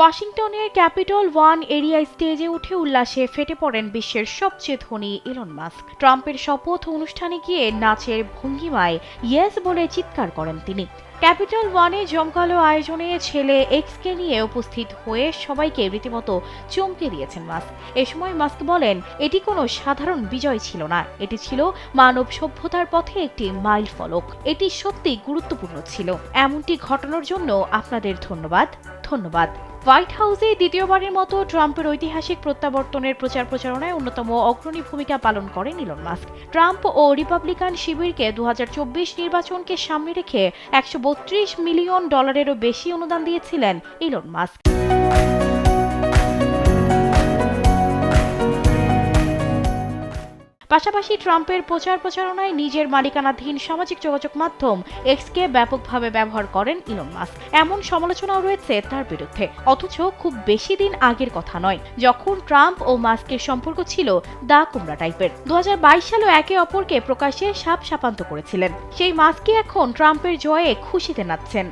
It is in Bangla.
ওয়াশিংটনের ক্যাপিটল ওয়ান এরিয়া স্টেজে উঠে উল্লাসে ফেটে পড়েন বিশ্বের সবচেয়ে ধনী ইলন মাস্ক। ট্রাম্পের শপথ অনুষ্ঠানে গিয়ে নাচের ভঙ্গিমায় ইয়েস বলে চিৎকার করেন তিনি। ক্যাপিটল ওয়ানে জমকালো আয়োজনে ছেলে এক্সকে নিয়ে উপস্থিত হয়ে সবাইকে রীতিমতো চমকে দিয়েছেন মাস্ক। এ সময় মাস্ক বলেন, এটি কোনো সাধারণ বিজয় ছিল না, এটি ছিল মানব সভ্যতার পথে একটি মাইল ফলক। এটি সত্যি গুরুত্বপূর্ণ ছিল। এমনটি ঘটানোর জন্য আপনাদের ধন্যবাদ। হোয়াইট হাউসে দ্বিতীয়বারের মতো ট্রাম্পের ঐতিহাসিক প্রত্যাবর্তনের প্রচারণায় অন্যতম অগ্রণী ভূমিকা পালন করেন ইলন মাস্ক। ট্রাম্প ও রিপাবলিকান শিবিরকে 2024 নির্বাচনকে সামনে রেখে $132 মিলিয়ন বেশি অনুদান দিয়েছিলেন ইলন মাস্ক। পাশাপাশি ট্রাম্পের প্রচারণায় নিজের মালিকানাধীন সামাজিক যোগাযোগ মাধ্যম এক্সকে ব্যাপকভাবে ব্যবহার করেন ইলন মাস্ক। এমন সমালোচনাও রয়েছে তার বিরুদ্ধে। অথচ খুব বেশি দিন আগের কথা নয়, যখন ট্রাম্প ও মাস্কের সম্পর্ক ছিল দা কুমড়া টাইপের। 2022 সালে একে অপরকে প্রকাশ্যে শাপান্ত করেছিলেন। সেই মাস্কই এখন ট্রাম্পের জয়ে খুশিতে নাচছেন।